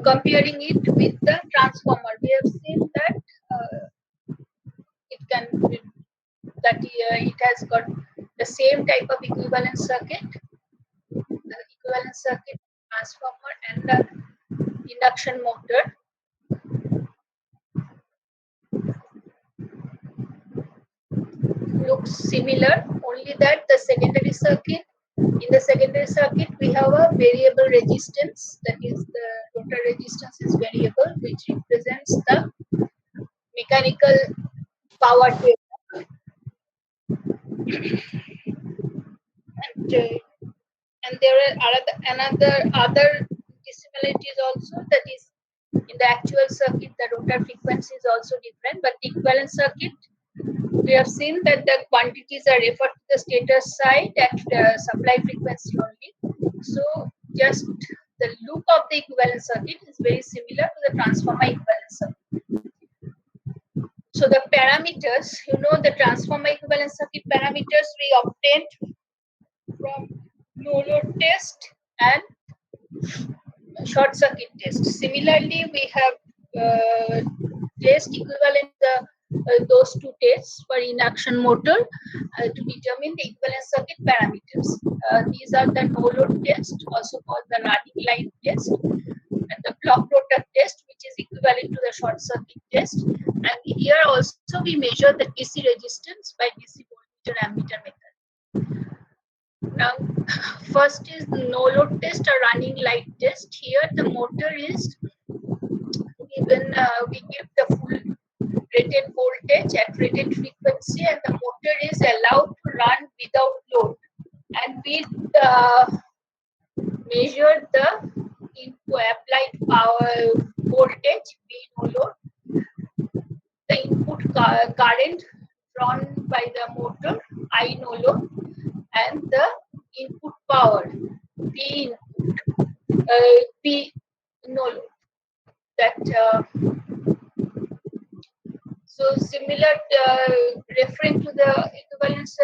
comparing it with the transformer, we have seen that it can that it has got the same type of equivalent circuit, the equivalent circuit transformer and the induction motor. Looks similar, only that the secondary circuit, in the secondary circuit we have a variable resistance, that is the rotor resistance is variable, which represents the mechanical power to and there are other dissimilarities also, that is in the actual circuit the rotor frequency is also different, but the equivalent circuit we have seen that the quantities are referred to the stator side at supply frequency only. So just the look of the equivalent circuit is very similar to the transformer equivalent circuit. So the parameters, the transformer equivalent circuit parameters we obtained from no load test and short circuit test. Similarly, we have test equivalent those two tests for induction motor to determine the equivalent circuit parameters. These are the no load test, also called the running line test, and the block rotor test, which is equivalent to the short circuit test. And here also we measure the DC resistance by DC voltmeter ammeter method. Now, first is no load test or running light test. Here the motor is given, we give the full rated voltage at rated frequency, and the motor is allowed to run without load, and we measure the applied power voltage V no load, the input current drawn by the motor I no load, and the input power P no load. That so similar, referring to the equivalence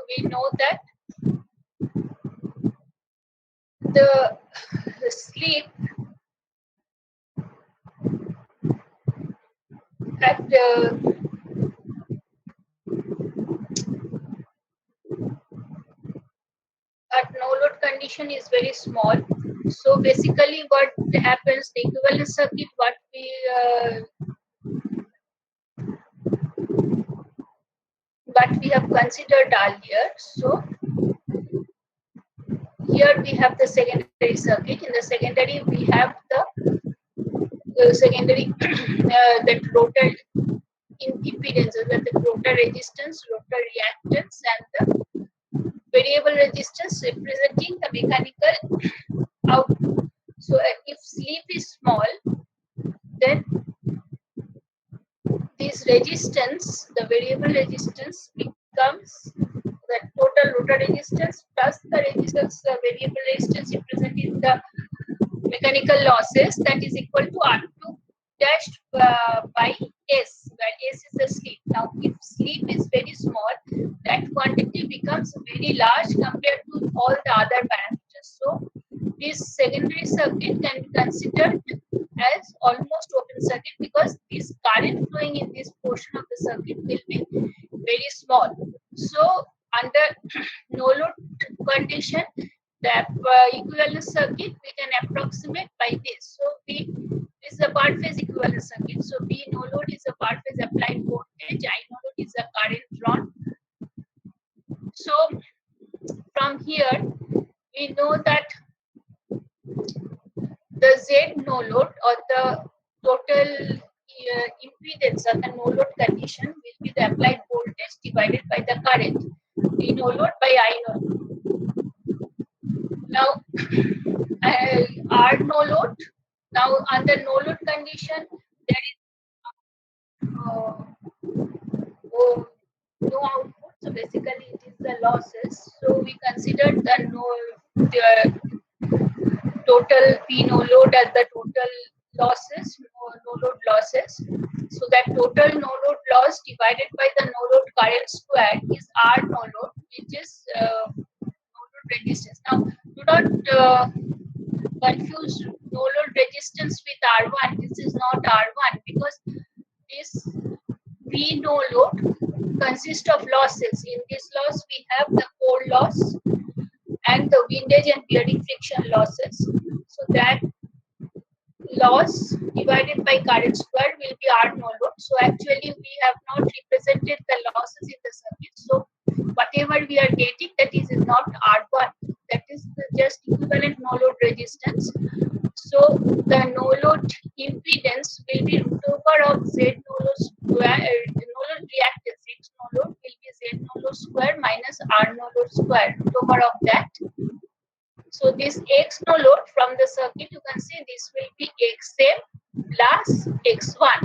we know that the sleep at no load condition is very small. So basically what happens, the equivalent circuit what we have considered earlier. So here we have the secondary circuit. In the secondary we have the secondary that rotor impedances, that the rotor resistance, rotor reactance, and the variable resistance representing the mechanical output. So if sleep is small, then this resistance, the variable resistance, becomes the total rotor resistance plus the resistance, the variable resistance representing the mechanical losses, that is equal to R2 dashed by S, where S is the sleep. Now, if sleep is very small, that quantity becomes very large compared to all the other parameters. So, this secondary circuit can be considered as almost open circuit, because this current flowing in this portion of the circuit will be very small. So, under no load condition, the equivalent circuit we can approximate by this. So this is a part phase equivalent circuit. So V no load is a part phase applied voltage, I no load is a current drawn. So from here we know that the Z no load, or the total impedance of the no load condition, will be the applied voltage divided by the current, V no load by I no load. Now, R no load. Now, under no load condition, there is no output. So basically, it is the losses. So we consider the total P no load as the total losses, no load losses. So that total no load loss divided by the no load current squared is R no load, which is no load resistance. Now, to not confuse no load resistance with R1. This is not R1 because this V no load consists of losses. In this loss, we have the core loss and the windage and bearing friction losses. So that loss divided by current square will be R no load. So actually we have not represented the losses in the circuit. So whatever we are getting, that is not R1. That is just equivalent no load resistance. So the no load impedance will be root over of Z no load square, no load reactance X no load will be Z no load square minus R no load square, root over of that. So this X no load from the circuit, you can see this will be Xm plus X1.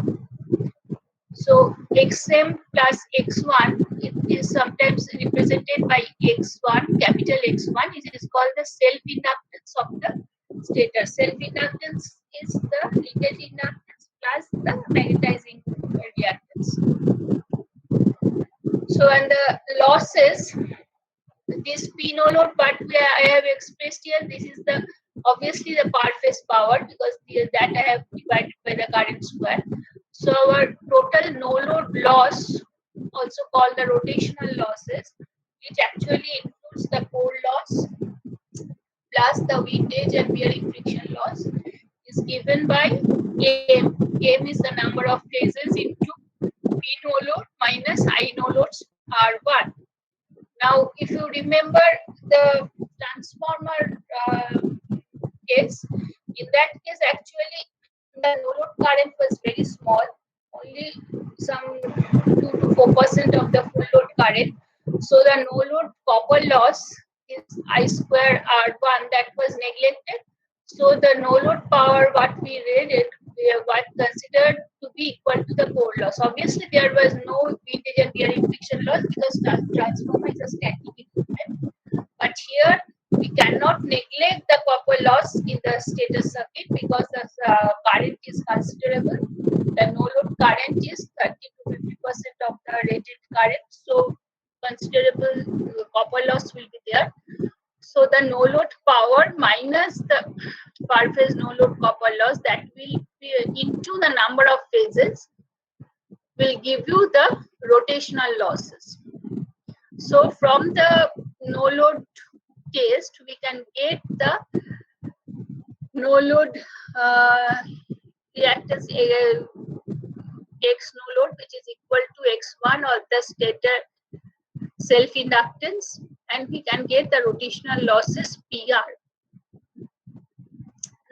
So Xm plus X1, it is sometimes represented by X1, capital X1. It is called the self-inductance of the stator. Self-inductance is the leakage inductance plus the magnetizing reactance. So and the losses, this P no load part I have expressed here, this is the obviously the part phase power because that I have divided by the current square. So our total no load loss, also called the rotational losses, which actually includes the core loss plus the windage and bearing friction loss, is given by M. M is the number of phases into P no load minus I no loads R1. Now, if you remember the transformer case, in that case, actually, the no load current was very small, only some 2 to 4% of the full load current. So, the no load copper loss is I square R1 that was neglected. So, the no load power, what we read it, was considered to be equal to the core loss. Obviously, there was no windage and bearing friction loss because transformer is a static equipment. But here, we cannot neglect the copper loss in the stator circuit because the current is considerable. The no load current is 30 to 50% of the rated current. So, considerable copper loss will be there. So the no load power minus the per phase no load copper loss, that will be into the number of phases, will give you the rotational losses. So from the no load test, we can get the no load reactance X no load, which is equal to X1 or the stator self-inductance, and we can get the rotational losses PR.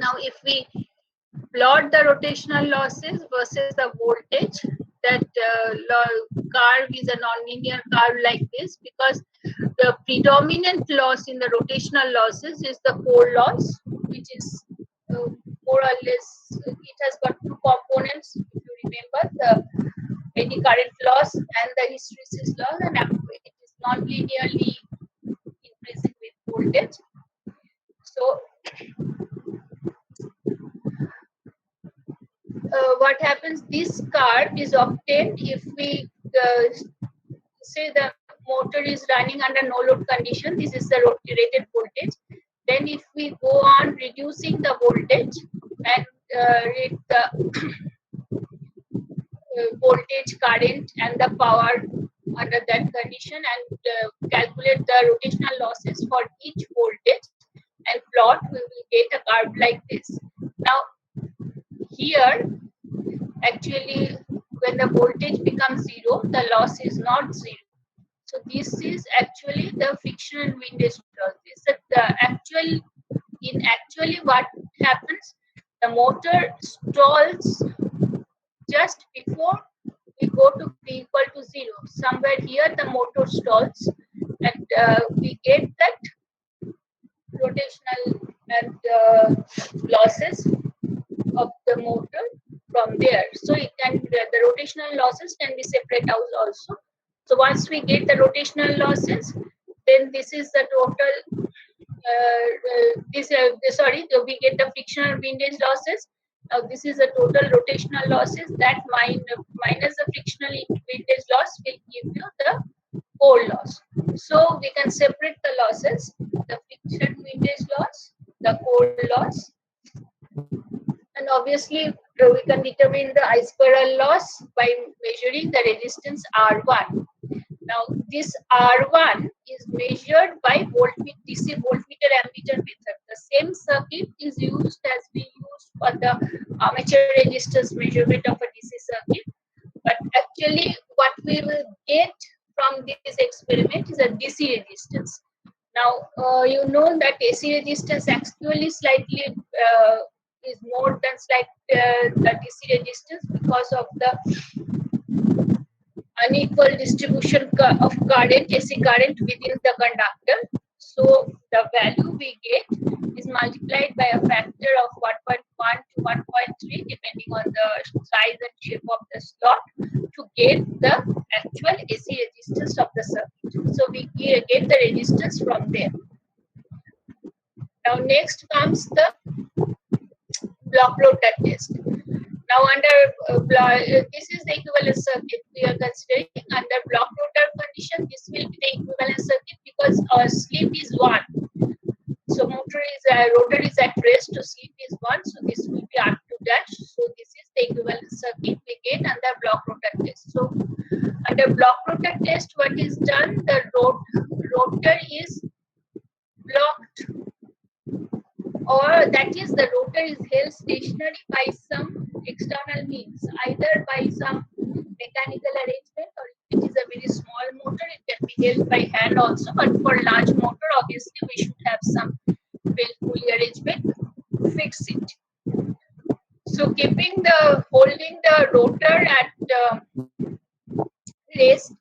Now, if we plot the rotational losses versus the voltage, that curve is a nonlinear curve like this because the predominant loss in the rotational losses is the core loss, which is more or less, it has got two components. If you remember, the eddy current loss and the hysteresis loss, and it is non-linearly increasing with voltage. So what happens, this curve is obtained if we say the motor is running under no load condition. This is the rated voltage. Then if we go on reducing the voltage and rate the voltage, current and the power under that condition, and calculate the rotational losses for each voltage and plot, we will get a curve like this. Now here, actually, when the voltage becomes zero, the loss is not zero. So this is actually the friction and windage loss. This is the actually what happens, the motor stalls just before we go to V equal to zero. Somewhere here the motor stalls, and we get that rotational and losses of the motor from there. So it can, the rotational losses can be separate out also. So once we get the rotational losses, then this is the total. We get the frictional windage losses. Now this is the total rotational losses. That minus the frictional windage loss will give you the core loss. So we can separate the losses: the friction windage loss the core loss. And obviously, we can determine the I squared loss by measuring the resistance R1. Now, this R1 is measured by DC voltmeter ammeter method. The same circuit is used as we used for the armature resistance measurement of a DC circuit. But actually, what we will get from this experiment is a DC resistance. Now, you know that AC resistance actually slightly is more than the DC resistance because of the unequal distribution of current, AC current within the conductor. So the value we get is multiplied by a factor of 1.1 to 1.3 depending on the size and shape of the slot to get the actual AC resistance of the circuit. So we get the resistance from there. Now next comes the block rotor test. Now this is the equivalence circuit we are considering. Under block rotor condition, this will be the equivalence circuit because our slip is 1. So rotor is at rest, so slip is 1. So this will be R2 dash. So this is the equivalence circuit we get under block rotor test. So under block rotor test, what is done? The rotor is blocked, or that is the rotor is held stationary by some external means, either by some mechanical arrangement, or if it is a very small motor, it can be held by hand also. But for large motor, obviously we should have some belt pulley arrangement to fix it. So holding the rotor at rest,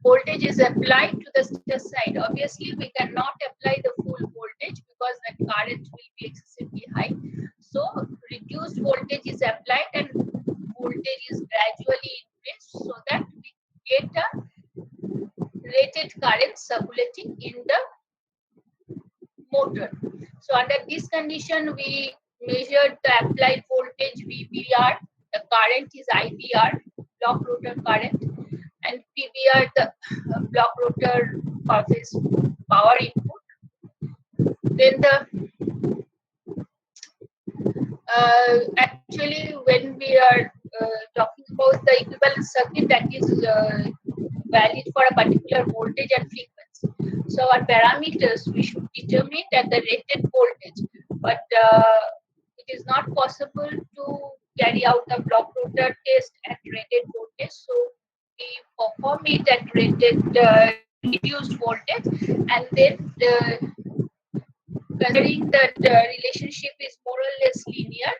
voltage is applied to the stator side. Obviously, we cannot apply the full voltage because the current will be excessively high. So, reduced voltage is applied and voltage is gradually increased so that we get a rated current circulating in the motor. So, under this condition, we measured the applied voltage VBR. The current is IBR, block rotor current, and PBR, the block rotor phase power input. Then actually when we are talking about the equivalence circuit, that is valid for a particular voltage and frequency. So our parameters we should determine at the rated voltage, but it is not possible to carry out the block rotor test at rated voltage. So we perform it at rated reduced voltage, and then considering that the relationship is more or less linear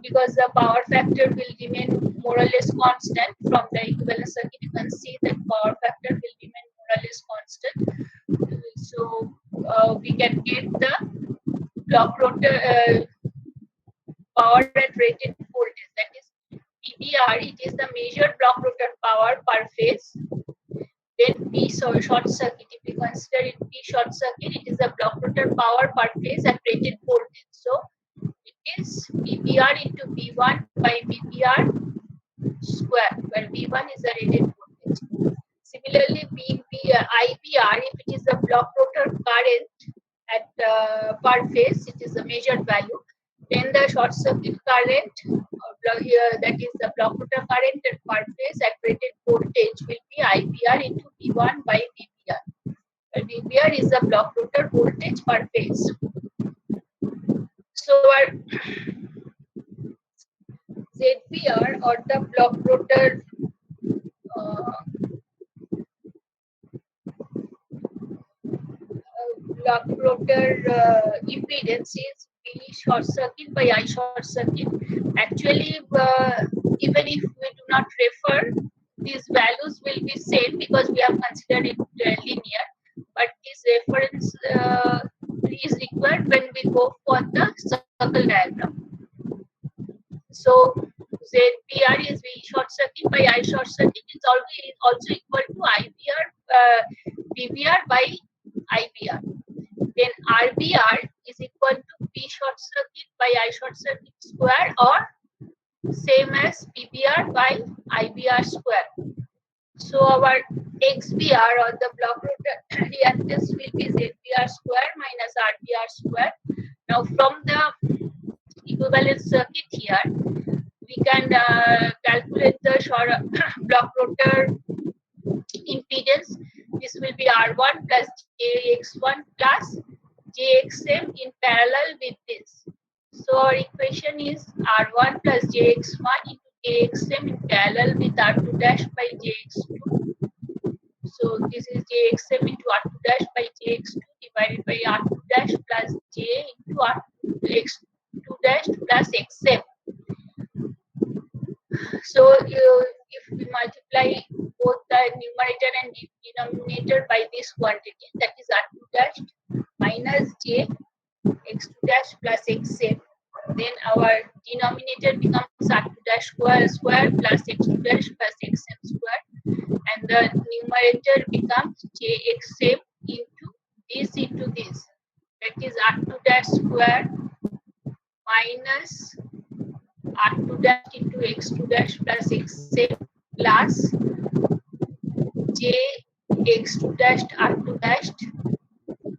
because the power factor will remain more or less constant from the equivalent circuit. You can see that power factor will remain more or less constant. So we can get the block rotor power at rated voltage, that is PBR. It is the measured block rotor power per phase. Then P short circuit, if you consider it P short circuit, it is the block rotor power per phase at rated voltage. So it is PBR into V1 by VBR square, where V1 is the rated voltage. Similarly, IBR, if it is the block rotor current at per phase, it is the measured value. Then the short circuit current here, that is the block rotor current at per phase at rated voltage, will be IBR into V1 by VBR. VBR is the block rotor voltage per phase. So our ZBR, or the block rotor impedance is V short circuit by I short circuit. Actually, even if we do not refer, these values will be same because we have considered it linear. But this reference is required when we go for the circle diagram. So ZBR is V short circuit by I short circuit. It's also equal to VBR by IBR. Then RBR is equal to P short circuit by I short circuit square, or same as PBR by IBR square. So our XBR, or the block rotor reactance, will be ZBR square minus RBR square. Now from the equivalence circuit here, we can calculate the block rotor impedance. This will be R1 plus JX1 plus JXM in parallel with this. So our equation is R1 plus JX1 into JXM in parallel with R2 dash by JX2. So this is JXM into R2 dash by JX2 divided by R2 dash plus J into R2 X2 dash plus XM. So if we multiply both the numerator and denominator by this quantity, that is R2 dash minus J X2 dash plus XM, then our denominator becomes R2 dash square plus X2 dash plus XM square, and the numerator becomes JXM into this. That is R2 dash square minus R2 dash into X2 dash plus XM plus J X2 dash R2 dash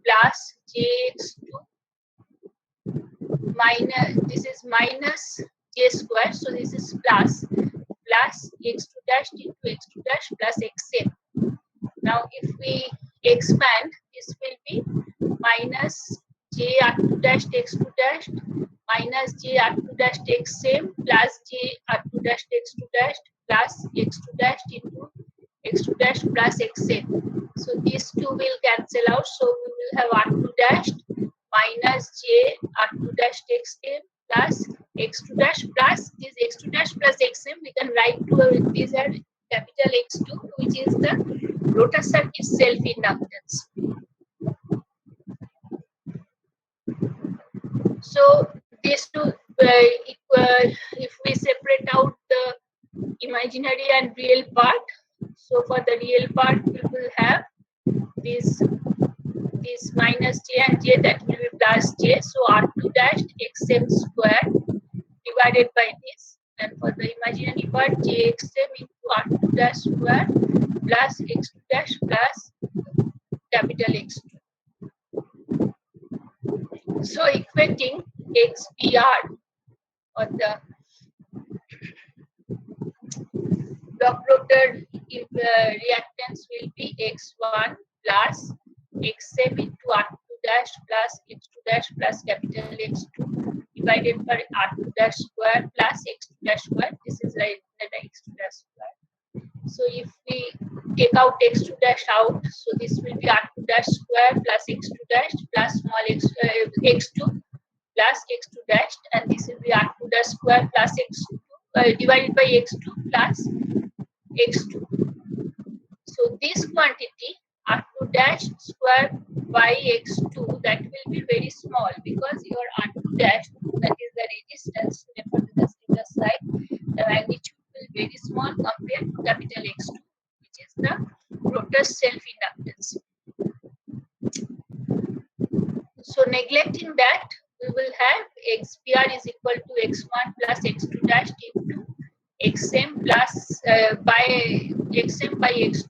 plus JX2 minus, this is minus J square, so this is plus X2 dash into X2 dash plus XM. Now if we expand, this will be minus J R2 dash X2 dash minus J R2 dash XM plus J R2 dash X2 dash plus X2 dash into X2 dash plus XM. So these two will cancel out. So we will have R2 dash minus J R2 dash XM plus X2 dash plus this X2 dash plus XM. We can write to these are capital X2, which is the rotor circuit self inductance. So these two, if we separate out the imaginary and real part, so for the real part we will have this minus J and J, that will be plus J, so R2 dash XM square divided by this, and for the imaginary part JXM into R2 dash square plus X2 dash plus capital X2. So equating XPR or the block rotor reactance will be X1 plus XM into R2 dash plus X2 dash plus capital X2 divided by R2 dash square plus X2 dash square. This is right at X2 dash square. So if we take out X2 dash out, so this will be R2 dash square plus X2 dash plus small X2 plus X2 dash, and this will be R2 dash square plus X2 divided by X2 plus X2. So this quantity R2 dash square by X2, that will be very small because your R2 dash, that is the resistance, refer to the similar side, the magnitude will be very small compared to capital X2, which is the rotor self inductance. So neglecting that, we will have XPR is equal to X1 plus X2 dash into XM plus by XM by X2.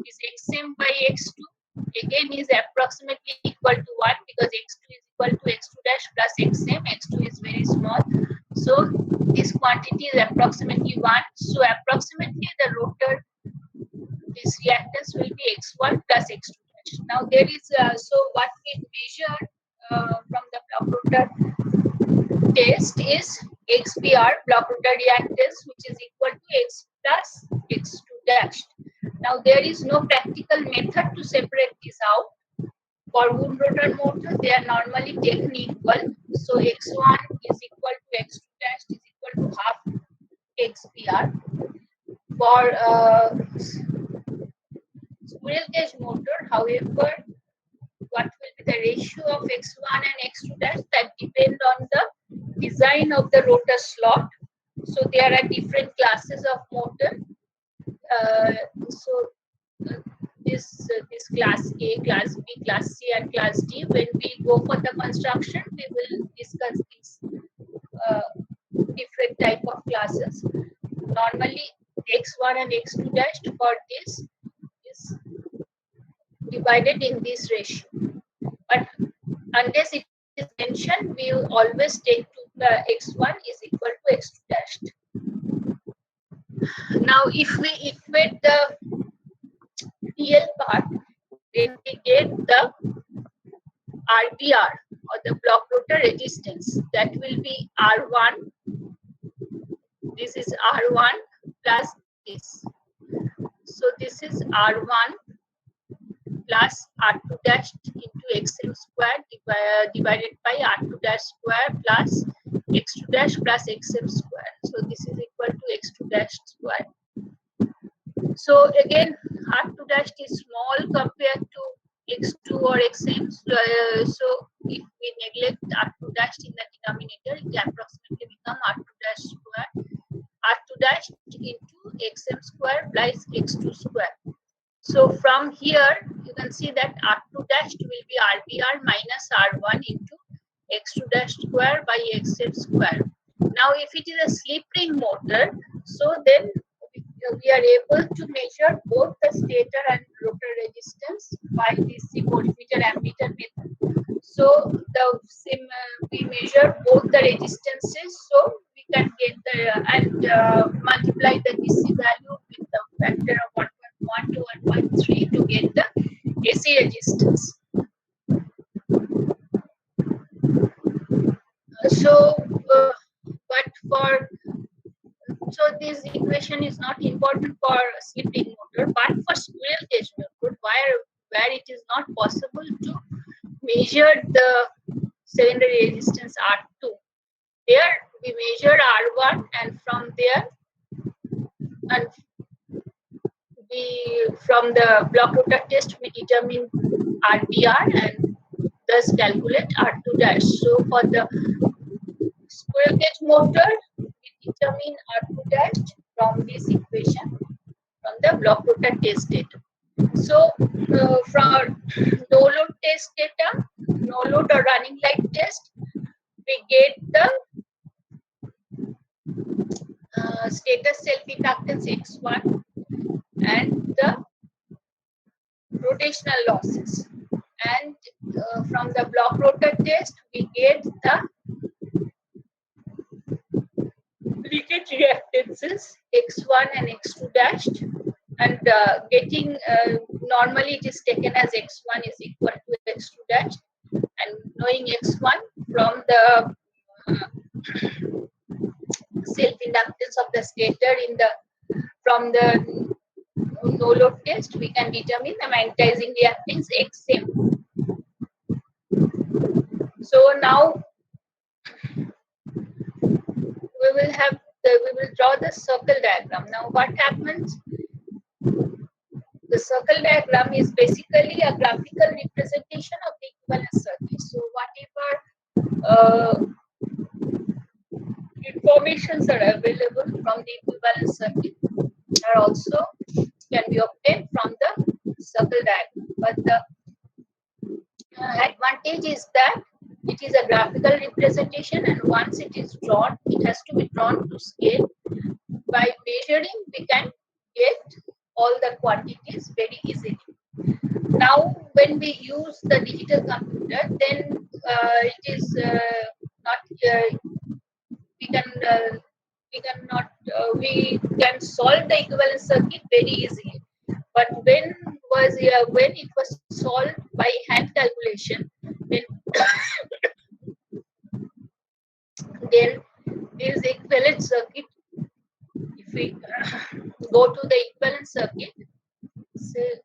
This XM by X2 again is approximately equal to 1 because X2 is equal to X2 dash plus XM. X2 is very small. So this quantity is approximately 1. So approximately the rotor, this reactance will be X1 plus X2 dash. Now there is, so what we measure from the block rotor test is XPR, block rotor reactance, which is equal to X plus X2 dash. Now there is no practical method to separate this out. For wound rotor motor, they are normally taken equal. So X1 is equal to X2 dash is equal to half XPR. For squirrel cage motor, however, what will be the ratio of X1 and X2 dash, that depend on the design of the rotor slot. So there are different classes of motor. This class A, class B, class C, and class D. When we go for the construction, we will discuss these different type of classes. Normally, X1 and X2 dash for this is divided in this ratio. But unless it is mentioned mentioned, we will always take to the x1 is equal to x2 dashed. Now, if we equate the real part, then we get the RBR or the block rotor resistance. That will be R1. This is R1 plus this. So this is R1 plus R2 dash into xm square divided by R2 dash square plus x2 dash plus xm square. So this is equal to x2 dash square. So again, R2 dash is small compared to x2 or xm. So if we neglect R2 dash in the denominator, it will approximately become R2 dash square, R2 dash into xm square plus x2 square. So from here, you can see that R2 dash will be RBR minus R1 into x2 dash square by xm square. Now, if it is a slip ring motor, so then we are able to measure both the stator and rotor resistance by DC voltmeter ammeter method. So we measure both the resistances, so we can get the and multiply the DC value with the factor of 1.1 to 1.3 to get the AC resistance. So this equation is not important for slip ring motor, but for squirrel cage motor, where it is not possible to measure the secondary resistance R2. There we measure R1, and from there, and from the block rotor test we determine RBR and thus calculate R2 dash. So for the squirrel cage motor, we determine R2 dash from this equation, from the block rotor test data. So from no load test data, no load or running light test, we get the stator self-inductance X1 and the rotational losses. And from the block rotor test, we get the leakage reactances X1 and X2 dashed, and getting normally it is taken as X1 is equal to X2 dashed, and knowing X1 from the self-inductance of the stator from the no load test, we can determine the magnetizing reactance Xm. So now we will draw the circle diagram. Now what happens? The circle diagram is basically a graphical representation of the equivalence circuit. So whatever informations are available from the equivalence circuit are also can be obtained from the circle diagram. But the advantage is that it is a graphical representation, and once it is drawn, it has to be drawn to scale. By measuring, we can get all the quantities very easily. Now, when we use the digital computer, then it is not we can solve the equivalence circuit very easily. But when it was solved by hand calculation, then this equivalence circuit, if we go to the equivalence circuit, say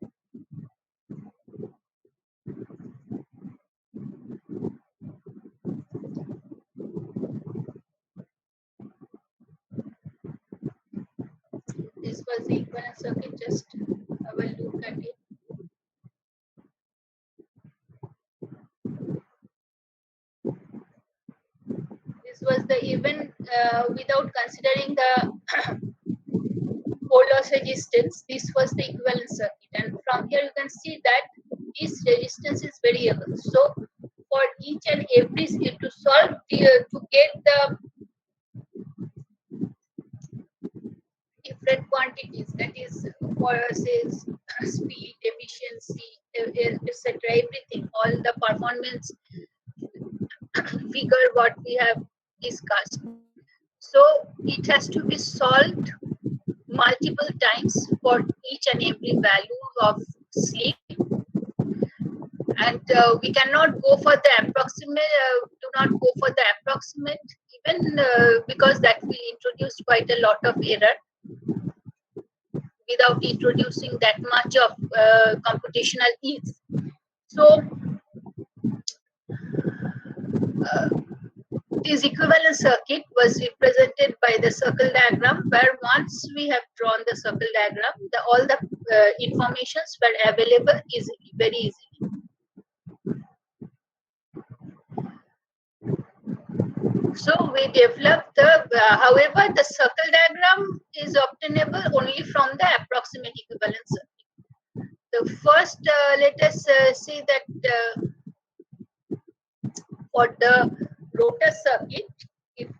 this was the equivalence circuit, just have a look at it. This was the even without considering the pole loss resistance, this was the equivalence circuit, and from here you can see that this resistance is variable. So for each and every to solve to get the different quantities, that is for says speed, efficiency, etc., everything, all the performance figure what we have discussed. So it has to be solved multiple times for each and every value of sleep, and we cannot go for the approximate. Do not go for the approximate, even because that will introduce quite a lot of error without introducing that much of computational ease. So uh, this equivalent circuit was represented by the circle diagram, where once we have drawn the circle diagram, all the informations were available easily, very easily. So we developed however, the circle diagram is obtainable only from the approximate equivalent circuit. The first, let us see that for the rotor circuit, if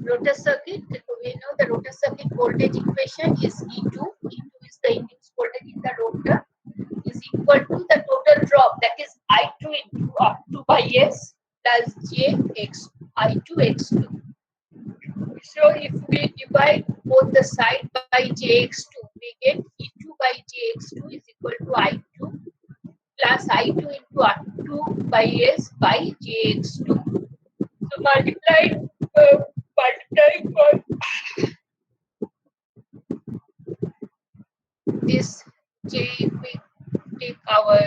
rotor circuit, we know the rotor circuit voltage equation is E2. E2 is the induced voltage in the rotor, is equal to the total drop, that is I2 into R2 by S plus Jx I2 X2. So if we divide both the side by Jx2, we get E2 by Jx2 is equal to I2 plus I2 into R2 by S by Jx2. So multiplied by this J, if we take our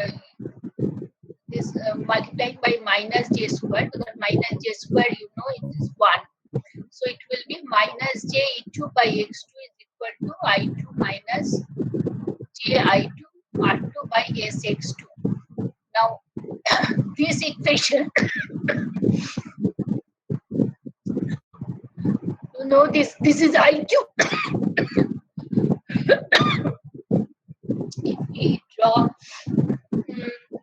this multiplying by minus J square, because minus J square, you know, it is 1. So it will be minus J E2 by X2 is equal to I2 minus J I2 R2 by SX2. Now, this equation, you know, this is I2. If we draw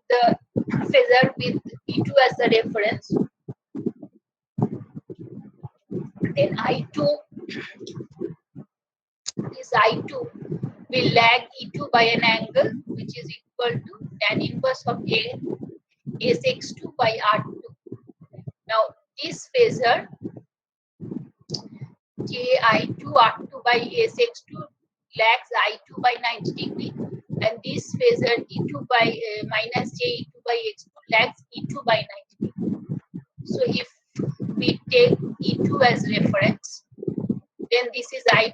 the phasor with E2 as the reference, then I2 is I2 will lag E2 by an angle which is equal to tan inverse of A SX2 by R2. Now this phasor Ji2 R2 by SX2 lags I2 by 90 degree, and this phasor E2 by minus J E2 by X2 lags E2 by 90 degree. So if we take E2 as reference, then this is I2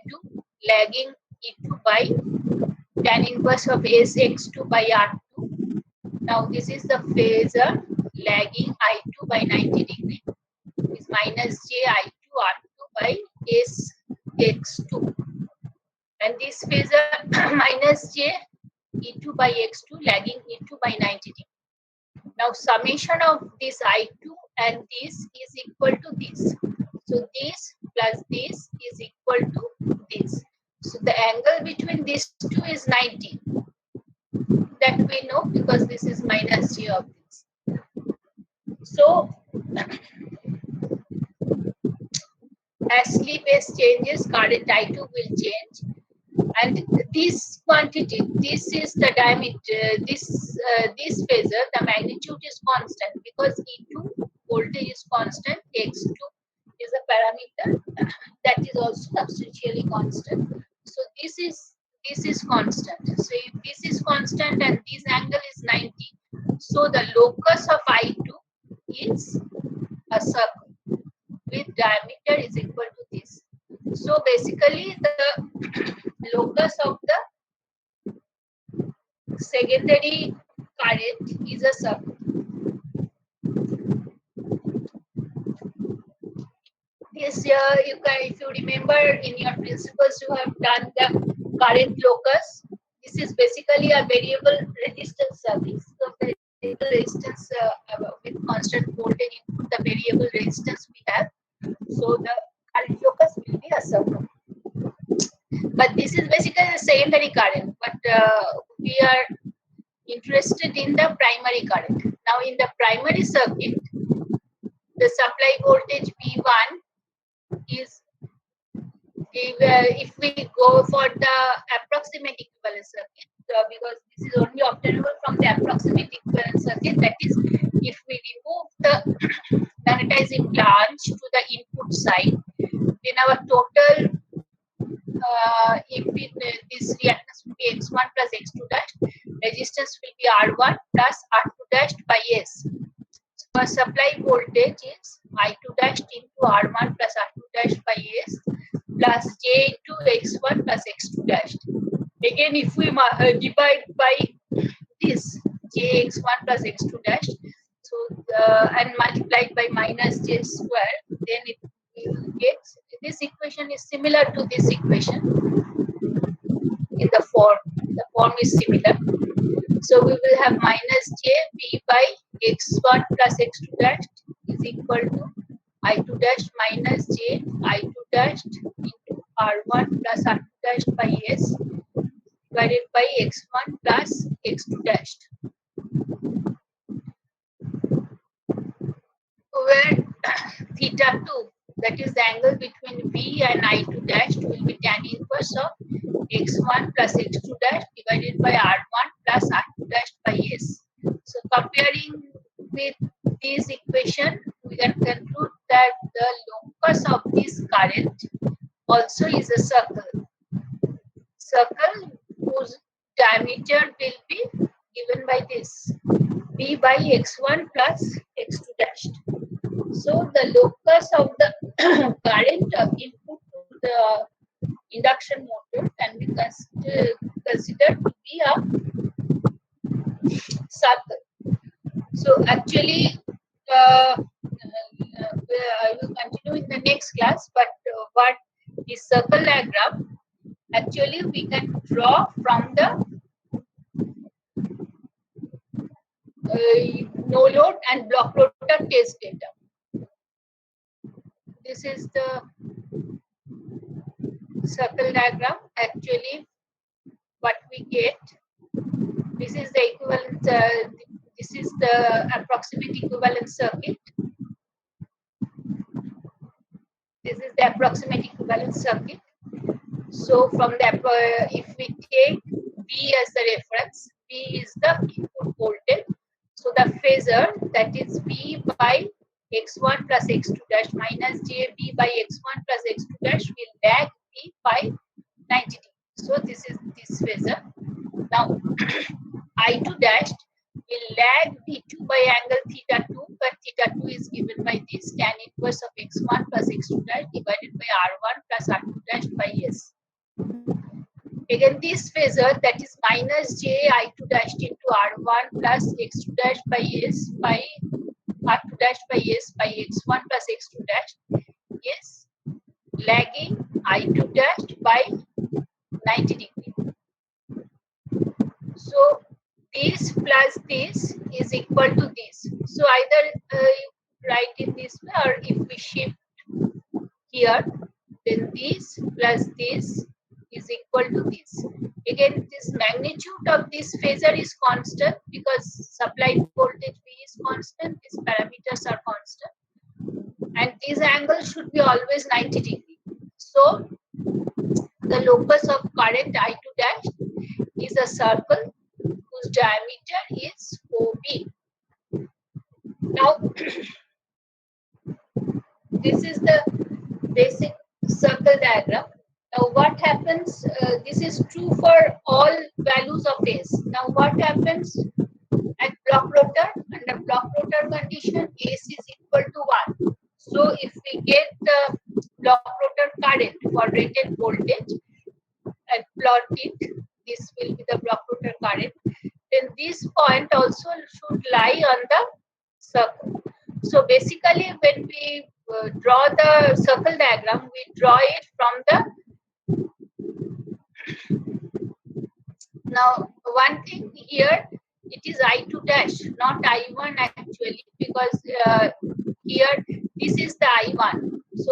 lagging E2 by tan inverse of SX2 by R2. Now this is the phasor lagging I2 by 90 degree, is minus J I2 R2 by SX2, and this phasor minus J E2 by X2 lagging E2 by 90 degree. Now summation of this I2 and this is equal to this. So this plus this is equal to this. So the angle between these two is 90. That we know because this is minus J of this. So as sleep S changes, current I2 will change. And this quantity, this is the diameter, this phasor, the magnitude is constant because E2 voltage is constant, X2 is a parameter that is also substantially constant. So this is constant. So if this is constant and this angle is 90, so the locus of I2 is a circle with diameter is equal to this. So basically the locus of the secondary current is a circle. This you can, if you remember in your principles, you have done the current locus. This is basically a variable resistance circuit. So the variable resistance with constant voltage input, the variable resistance we have. So the current locus will be a circle. But this is basically the secondary current. But we are interested in the primary current. Now in the primary circuit, the supply voltage V1 is, if we go for the approximate equivalent circuit, because this is only obtainable from the approximate equivalent circuit. That is, if we remove the magnetizing branch to the input side, then our total if this reactance will be x1 plus x2 dash, resistance will be r1 plus r2 dash by s. So our supply voltage is I2 dash into r1 plus r2 dash by s plus j into x1 plus x2 dash. Again, if we divide by this jx1 plus x2 dash, so and multiplied by minus j square, then it will get, this equation is similar to this equation in the form. The form is similar. So we will have minus j b by x1 plus x2 dash is equal to I2 dash minus j I2 dash into r1 plus r2 dash by s divided by x1 plus x2 dash, where theta 2, that is the angle between V and I2 dash, will be tan inverse of x1 plus x2 dash divided by r1 plus r2 dash by s. So comparing with this equation, we can conclude that the locus of this current also is a circle whose diameter will be given by this b by x1 plus x2 dash. So the locus of the current input to the induction motor can be considered to be a circle. So actually, I will continue in the next class. But what is circle diagram? Actually, we can draw from the no load and block rotor test data. This is the circle diagram. Actually, what we get, this is the equivalent, this is the approximate equivalent circuit. This is the approximate equivalent circuit. So from the, if we take V as the reference, V is the input voltage. So the phasor, that is V by x1 plus x2 dash minus jb by x1 plus x2 dash, will lag V by 90 degrees. So this is this phasor. Now I2 dash will lag V2 by angle theta 2, but theta 2 is given by this tan inverse of x1 plus x2 dash divided by r1 plus r2 dash by s. Again, this phasor, that is minus j I2 dash into r1 plus x2 dash by s by r2 dash by s by x1 plus x2 dash, is lagging I2 dash by 90 degrees. So this plus this is equal to this. So either write in this way, or if we shift here, then this plus this is equal to this. Again, this magnitude of this phasor is constant because supply voltage V is constant, these parameters are constant, and this angle should be always 90 degrees. So the locus of current I2 dash is a circle whose diameter is OB. Now, this is the basic circle diagram. Now, what happens? This is true for all values of S. Now, what happens at block rotor? Under block rotor condition, S is equal to 1. So, if we get the block rotor current for rated voltage and plot it, this will be the block rotor current. Then this point also should lie on the circle. So basically, when we draw the circle diagram, we draw it from the, now one thing here, it is I2 dash, not I1 actually, because here this is the I1. So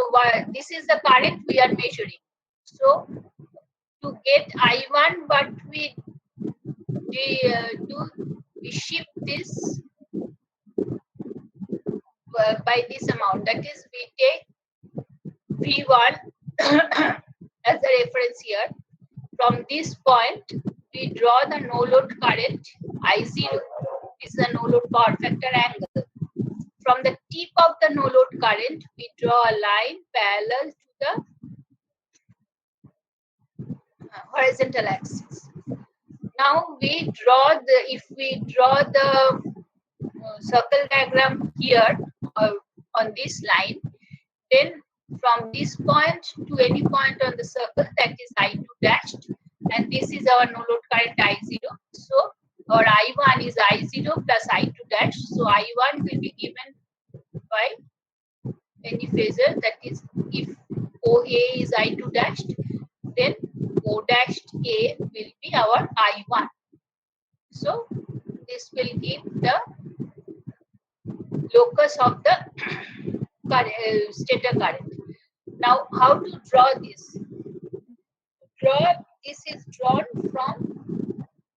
this is the current we are measuring. So to get I1, what we do, we shift this by this amount. That is, we take V1 as a reference here. From this point, we draw the no load current I0 is the no load power factor angle. From the tip of the no load current, we draw a line parallel to the horizontal axis. Now if we draw the circle diagram here on this line, then from this point to any point on the circle, that is I2 dashed, and this is our no load current I0. So our I1 is I0 plus I2 dash. So I1 will be given by any phasor, that is, if OA is I2 dashed, then O dashed A will be our I1. So this will give the locus of the stator current. Now, how to draw this? This is drawn from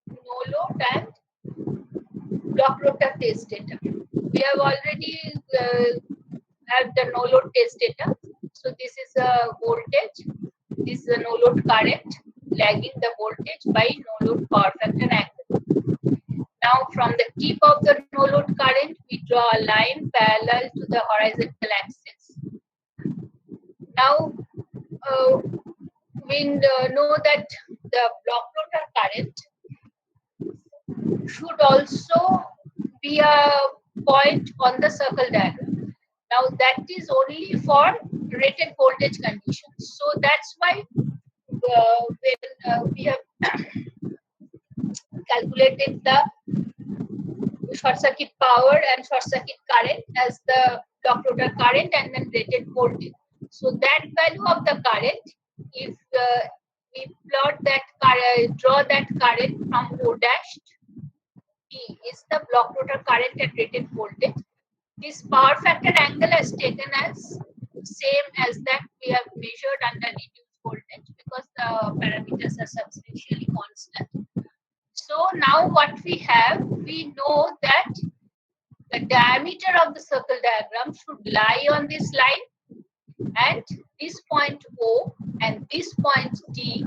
no load and block rotor test data. We have already have the no load test data. So this is a voltage. This is a no load current lagging the voltage by no load power factor angle. Now, from the tip of the no load current, we draw a line parallel to the horizontal axis. Now, we know that the block rotor current should also be a point on the circle diagram. Now, that is only for rated voltage conditions. So that's why when we have calculated the short circuit power and short circuit current as the block rotor current and then rated voltage. So that value of the current, if we plot that current, draw that current from O dash P is the block rotor current at rated voltage. This power factor angle is taken as same as that we have measured under reduced voltage because the parameters are substantially constant. So now what we have, we know that the diameter of the circle diagram should lie on this line, and this point O and this point D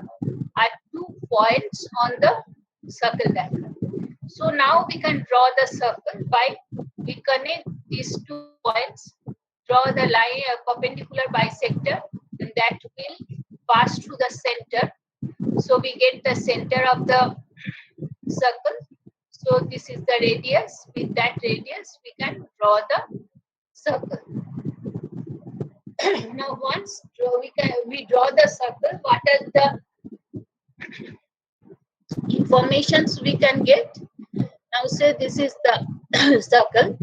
are 2 points on the circle diagram. So now we can draw the circle by we connect these 2 points, draw the line perpendicular bisector, and that will pass through the center. So we get the center of the circle. So this is the radius. With that radius, we can draw the circle. Now, once we draw the circle, what are the informations we can get? Now, say this is the circle.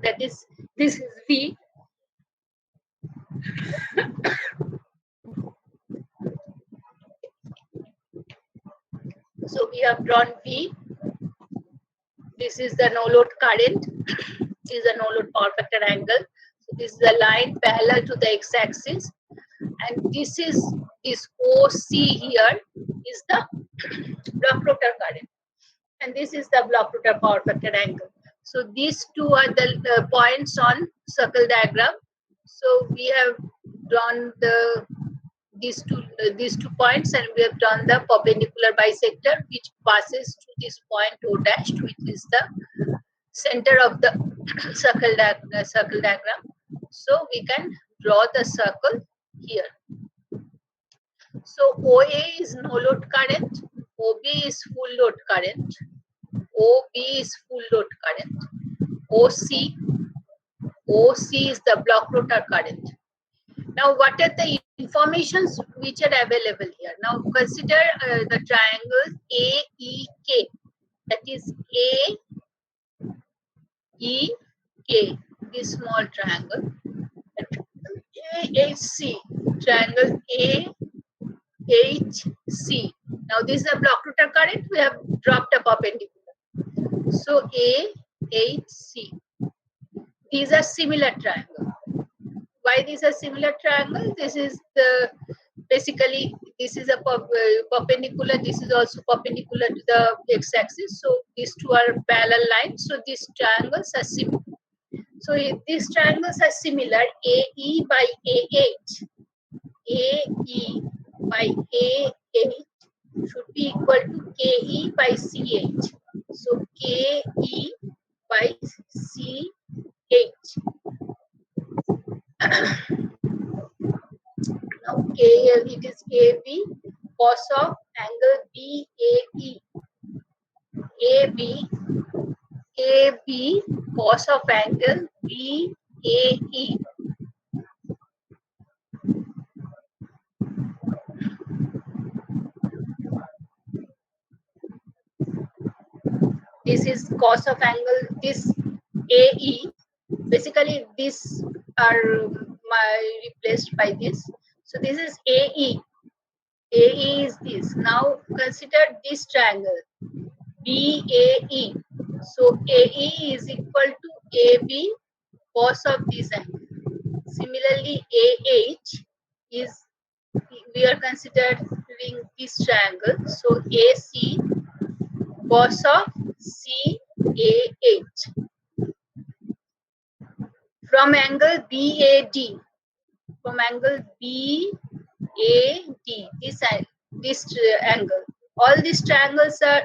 That is, this is V. So we have drawn V. This is the no load current. This is the no load power factor angle. So this is the line parallel to the x-axis, and this OC here is the block rotor current, and this is the block rotor power factor angle. So these two are the points on circle diagram. So we have drawn these two points, and we have drawn the perpendicular bisector which passes to this point O dash, which is the center of the circle diagram. So we can draw the circle here. So OA is no load current, OB is full load current, OB is full load current, OC is the block rotor current. Now, what are the informations which are available here? Now, consider the triangle AEK, that is AEK, this small triangle, AHC, triangle AHC. Now, this is a block rotor current, we have dropped a perpendicular. So, AHC. These are similar triangles. Why these are similar triangles? This is basically this is a perpendicular. This is also perpendicular to the x-axis. So these two are parallel lines. So these triangles are similar. So these triangles are similar. AE by AH, AE by AH should be equal to KE by CH. So KE by CH. Now KL, it is KB cos of angle BAE. AB, AB cos of angle BAE. This is cos of angle, this AE. Basically, this are replaced by this. So this is AE. AE is this. Now consider this triangle BAE. So AE is equal to AB cos of this angle. Similarly, AH is, we are considering this triangle. So AC cos of CAH. From angle BAD, from angle BAD, this angle. All these triangles are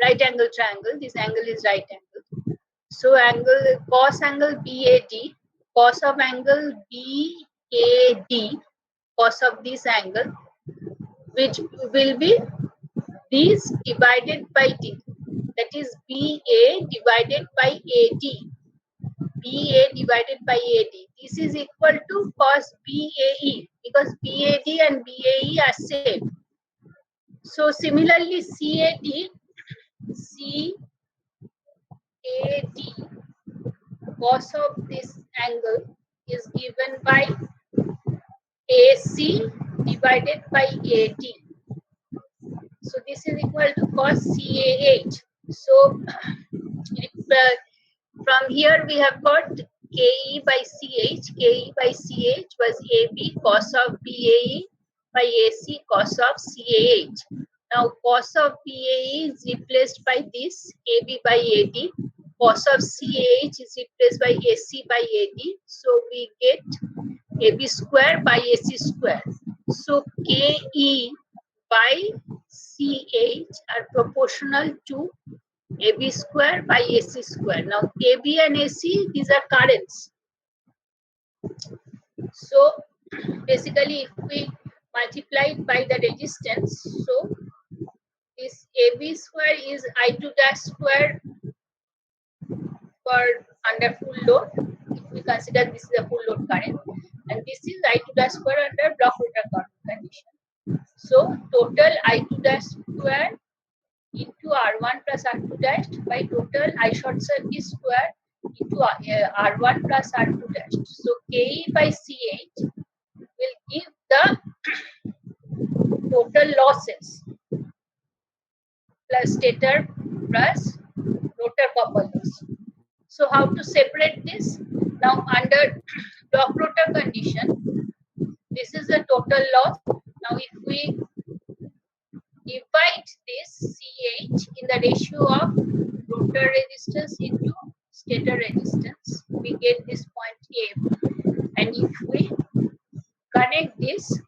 right angle triangle. This angle is right angle. So angle cos angle BAD, cos of angle BAD, cos of this angle, which will be this divided by D. That is BA divided by AD. BA divided by AD. This is equal to cos BAE because BAD and BAE are same. So similarly, CAD cos of this angle is given by AC divided by AD. So this is equal to cos CAH. So from here we have got KE by CH. KE by CH was AB cos of BAE by AC cos of CAH. Now cos of BAE is replaced by this AB by AD. Cos of CAH is replaced by AC by AD. So we get AB square by AC square. So KE by CH are proportional to AB square by AC square. Now AB and AC, these are currents. So basically if we multiply it by the resistance, so this AB square is I2 dash square for under full load. If we consider this is a full load current, and this is I2 dash square under block rotor current condition. So total I2 dash square into R1 plus R2 dash by total I short circuit square into R1 plus R2 dash. So KE by CH will give the total losses plus stator plus rotor copper loss. So how to separate this? Now under block rotor condition, this is the total loss. Now if we divide this CH in the ratio of rotor resistance into stator resistance, we get this point A. And if we connect this,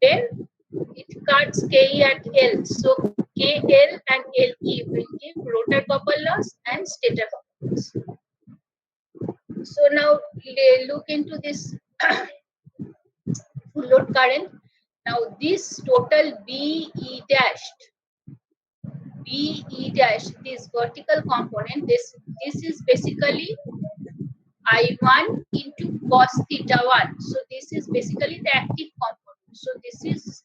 then it cuts KE and L. So KL and LE will give rotor copper loss and stator copper loss. So now look into this full load current. Now this total BE dash, this vertical component, this is basically I1 into cos theta 1. So this is basically the active component. So this is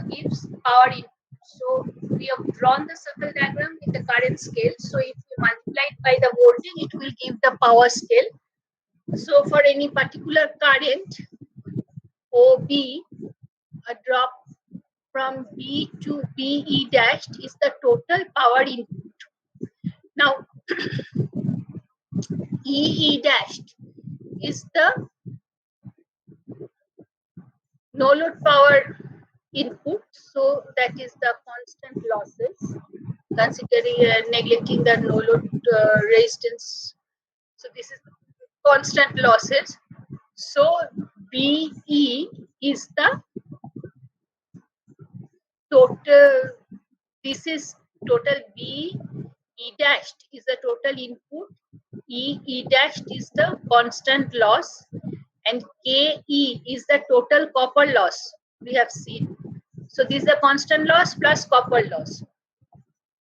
gives power input. So we have drawn the circle diagram with the current scale. So if we multiply it by the voltage, it will give the power scale. So for any particular current OB, a drop from B to BE dash is the total power input. Now EE dash is the no load power input, so that is the constant losses, considering neglecting the no load resistance. So this is constant losses. So BE is the total, this is total B, E dashed is the total input, E dashed is the constant loss, and KE is the total copper loss we have seen. So this is the constant loss plus copper loss.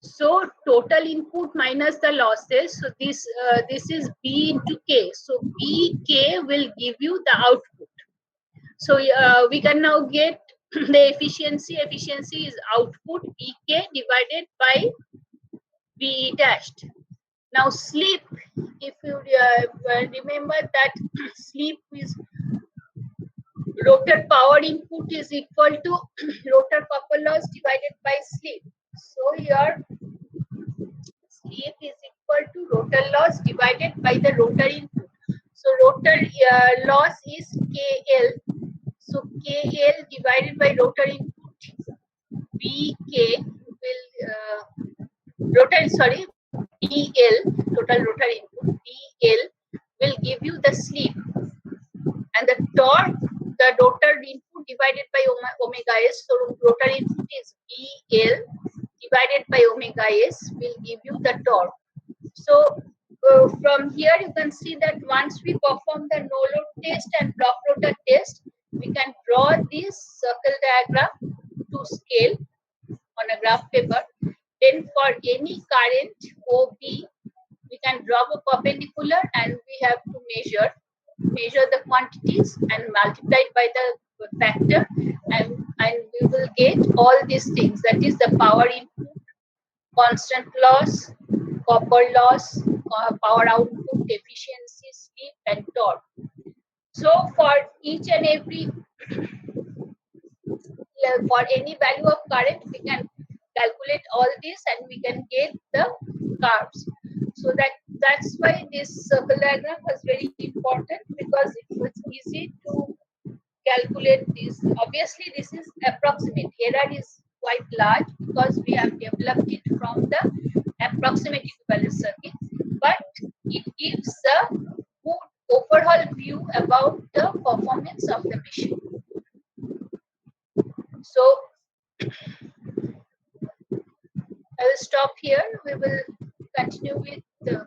So total input minus the losses. So this is B into K. So BK will give you the output. So we can now get the efficiency. Efficiency is output BK divided by BE dashed. Now sleep, if you remember that sleep is rotor power input is equal to rotor copper loss divided by sleep. So your sleep is equal to rotor loss divided by the rotor input. So rotor loss is KL. So KL divided by rotor input BK will BL, total rotor input BL will give you the sleep, and the torque, the rotor input divided by omega s. So rotor input is BL divided by omega s will give you the torque. So from here you can see that once we perform the no load test and block rotor test, we can draw this circle diagram to scale on a graph paper. Then for any current OB, we can draw a perpendicular and we have to measure the quantities and multiply it by the factor, and we will get all these things, that is the power input, constant loss, copper loss, power output, efficiency, sleep, and torque. So for each and every for any value of current, we can calculate all this and we can get the curves. So that's why this circle diagram was very important, because it was easy to calculate this. Obviously, this is approximate. Error is quite large because we have developed it from the approximate equivalence circuit, but it gives a good overall view about the performance of the machine. So I will stop here. We will continue with the